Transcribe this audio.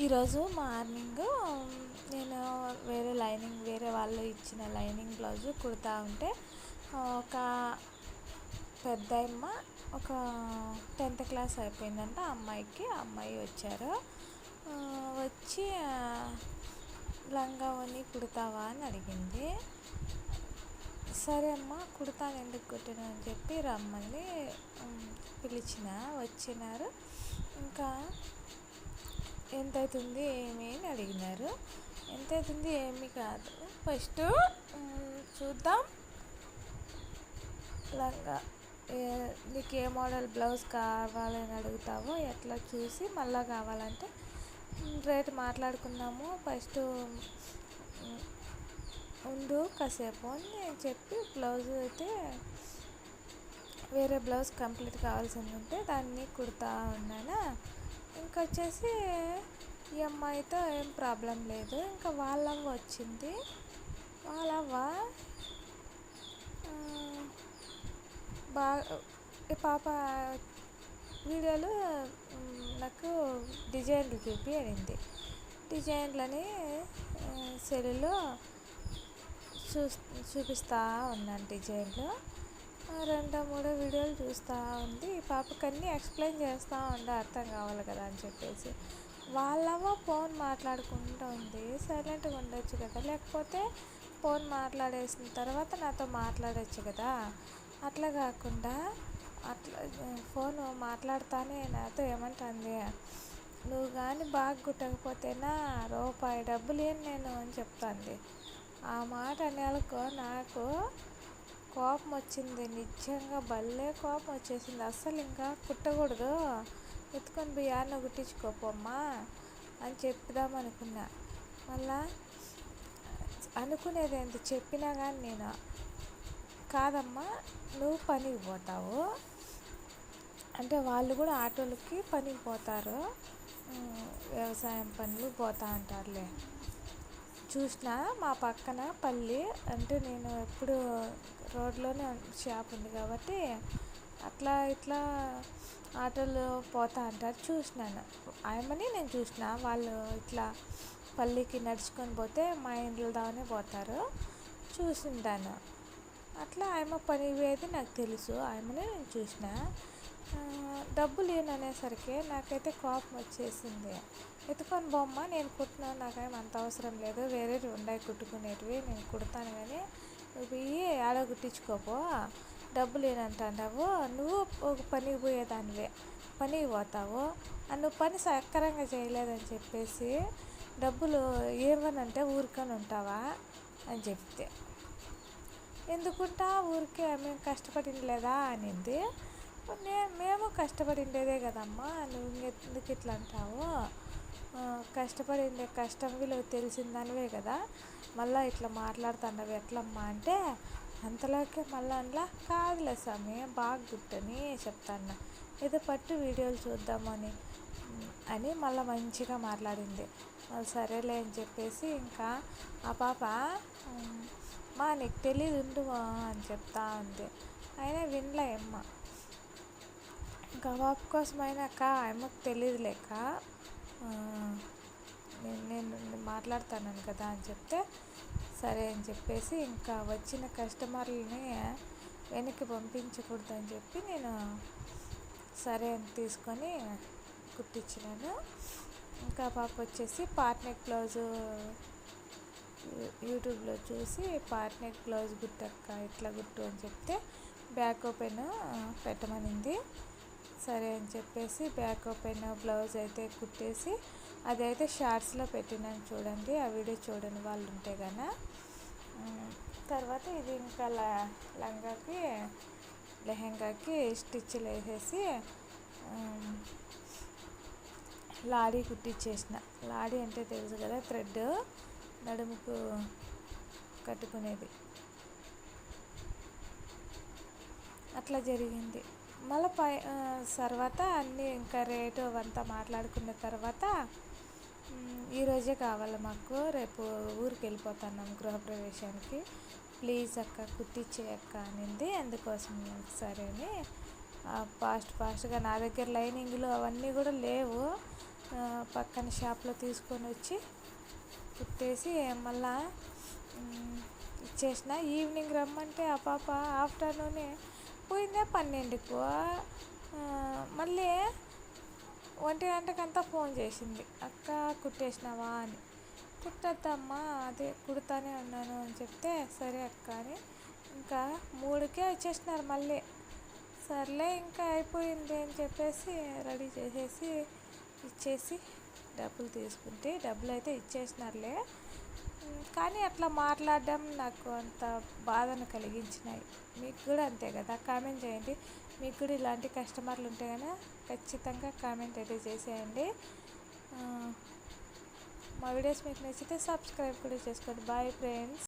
ఈరోజు మార్నింగ్ నేను వేరే వాళ్ళు ఇచ్చిన లైనింగ్ బ్లౌజు కుడతా ఉంటే ఒక పెద్దమ్మ ఒక 10th క్లాస్ అయిపోయిందంట అమ్మాయి వచ్చారు. వచ్చి లంగా ఓని కుడతావా అని అడిగింది. సరే అమ్మ కుడతాను, ఎందుకు కుట్టినా అని చెప్పి రమ్మని పిలిచిన. వచ్చినారు. ఇంకా ఎంత అవుతుంది ఏమి అని అడిగినారు. ఎంత అవుతుంది ఏమి కాదు, ఫస్ట్ చూద్దాం లంగా నీకు ఏ మోడల్ బ్లౌజ్ కావాలని అడుగుతావో ఎట్లా చూసి మళ్ళీ కావాలంటే రేట్ మాట్లాడుకుందాము, ఫస్ట్ ఉండు కాసేపు అని నేను చెప్పి బ్లౌజ్ అయితే వేరే బ్లౌజ్ కంప్లీట్ కావాల్సింది ఉంటే దాన్ని కుడతా ఉన్నాను. ఇంకొచ్చేసి ఈ అమ్మాయితో ఏం ప్రాబ్లం లేదు. ఇంకా వాళ్ళవ్వ వచ్చింది. వాళ్ళవ్వ బాగా ఈ పాప వీడియోలో నాకు డిజైన్లు అనింది. డిజైన్లని సెల్లో చూపిస్తూ ఉన్నాను. డిజైన్లు 2-3 వీడియోలు చూస్తూ ఉంది. ఈ పాపకన్నీ ఎక్స్ప్లెయిన్ చేస్తూ ఉండే, అర్థం కావాలి కదా అని చెప్పేసి. వాళ్ళవ్వ ఫోన్ మాట్లాడుకుంటూ ఉంది. సైలెంట్గా ఉండొచ్చు కదా, లేకపోతే ఫోన్ మాట్లాడేసిన తర్వాత నాతో మాట్లాడచ్చు కదా. అట్లా కాకుండా ఫోన్ మాట్లాడుతానే నాతో ఏమంటుంది, నువ్వు కానీ బాగా కుట్టకపోతేనా రూపాయి డబ్బులు ఏం నేను అని చెప్తాంది. ఆ మాట అనేలకు నాకు కోపం వచ్చింది. నిజంగా భలే కోపం వచ్చేసింది. అస్సలు ఇంకా కుట్టకూడదు, ఎత్తుకొని పోయి యాన్న కుట్టించుకోపోమ్మా అని చెప్దామనుకున్నా. మళ్ళా అనుకునేది ఏంటి చెప్పినా కానీ నేను కాదమ్మా నువ్వు పనికి పోతావు అంటే వాళ్ళు కూడా ఆటోలకి పనికి పోతారు, వ్యవసాయం పనులు పోతా అంటారులే. చూసిన మా పక్కన పల్లి అంటే నేను ఎప్పుడు రోడ్లోనే షాప్ ఉంది కాబట్టి అట్లా ఇట్లా ఆటోలు పోతా అంటారు. చూసినాను ఆయమని నేను చూసిన. వాళ్ళు ఇట్లా పల్లికి నడుచుకొని పోతే మా ఇంట్లో దానే పోతారు, చూసింటాను. అట్లా ఆయమ పని పోయేది నాకు తెలుసు, ఆయమనే నేను చూసిన. డబ్బులు ఏననేసరికి నాకైతే కోపం వచ్చేసింది. ఎత్తుకొని బొమ్మ నేను కుట్టినాను, నాకేం అంత అవసరం లేదు, వేరేవి ఉన్నాయి కుట్టుకునేటివి నేను కుడతాను, కానీ నువ్వు పోయి ఆడ కుట్టించుకోపో, డబ్బులు ఏనంటావు, నువ్వు ఒక పనికి పోయేదానివే పనికి పోతావు, నువ్వు పని సక్రంగా చేయలేదని చెప్పేసి డబ్బులు ఏమనంటే ఊరికని ఉంటావా అని చెప్తే, ఎందుకుంటా ఊరికే మేము కష్టపడిండలేదా అనింది. మేము కష్టపడిండేదే కదమ్మా, నువ్వు ఎందుకు ఇట్లా అంటావు, కష్టపడిండే కష్టం విలువ తెలిసిందానివే కదా, మళ్ళీ ఇట్లా మాట్లాడుతున్నావు ఎట్లమ్మా అంటే, అంతలోకే మళ్ళీ అందులో కాదులే స్వామి బాగా గుట్టని చెప్తాను, ఏదో పట్టు వీడియోలు చూద్దామని అని మళ్ళీ మంచిగా మాట్లాడింది. మళ్ళీ సరేలే అని చెప్పేసి ఇంకా ఆ పాప మా నీకు తెలీదు ఉండు అని చెప్తా ఉంది. అయినా వినలే అమ్మ. ఇంకా పాప కోసమైనాక అమ్మకు తెలియదు లేక నేను మాట్లాడుతాను కదా అని చెప్తే సరే అని చెప్పేసి ఇంకా వచ్చిన కస్టమర్లని వెనక్కి పంపించకూడదని చెప్పి నేను సరే అని తీసుకొని కుట్టించినాను. ఇంకా పాప వచ్చేసి పార్ట్నెక్ బ్లౌజు యూట్యూబ్లో చూసి పార్ట్నెక్ బ్లౌజ్ గుట్టక్క ఇట్లా గుట్టు అని చెప్తే బ్యాక్ ఓపెన్ పెట్టమనింది. సరే అని చెప్పేసి బ్యాక్ ఓపెన్ బ్లౌజ్ అయితే కుట్టేసి అదైతే షార్ట్స్లో పెట్టినాను, చూడండి ఆ వీడియో చూడని వాళ్ళు ఉంటే కన్నా. తర్వాత ఇది ఇంకా లెహంగాకి స్టిచ్లు వేసేసి లాడీ కుట్టించేసిన. లాడీ అంటే తెలుసు కదా, థ్రెడ్ నడుముకు కట్టుకునేది. అట్లా జరిగింది. మళ్ళీ తర్వాత అన్నీ ఇంకా రేటు అవంతా మాట్లాడుకున్న తర్వాత ఈరోజే కావాలి మాకు, రేపు ఊరికి వెళ్ళిపోతున్నాం గృహప్రవేశానికి, ప్లీజ్ అక్క కుట్టించే అక్క అనింది. అందుకోసం సరే అని ఫాస్ట్గా నా దగ్గర లైనింగ్లు అవన్నీ కూడా లేవు, పక్కన షాప్లో తీసుకొని వచ్చి కుట్టేసి మళ్ళా ఇచ్చేసిన. ఈవినింగ్ రమ్మంటే ఆ పాప ఆఫ్టర్నూనే పోయిందే 12కు. మళ్ళీ 1 గంటకంతా ఫోన్ చేసింది, అక్క కుట్టేసినావా అని. కుట్టద్దమ్మా, అదే కుడతానే ఉన్నాను అని చెప్తే సరే అక్క అని ఇంకా 3కే వచ్చేసినారు మళ్ళీ. సర్లే ఇంకా అయిపోయింది అని చెప్పేసి రెడీ చేసేసి ఇచ్చేసి డబ్బులు తీసుకుంటే డబ్బులు అయితే ఇచ్చేసినారులే. కానీ అట్లా మాట్లాడడం నాకు అంత బాధను కలిగించినాయి. మీకు కూడా అంతే కదా? కామెంట్ చేయండి. మీకు కూడా ఇలాంటి కస్టమర్లు ఉంటే కనుక ఖచ్చితంగా కామెంట్ అయితే చేసేయండి. మా వీడియోస్ మీకు నచ్చితే సబ్స్క్రైబ్ కూడా చేసుకోండి. Bye friends.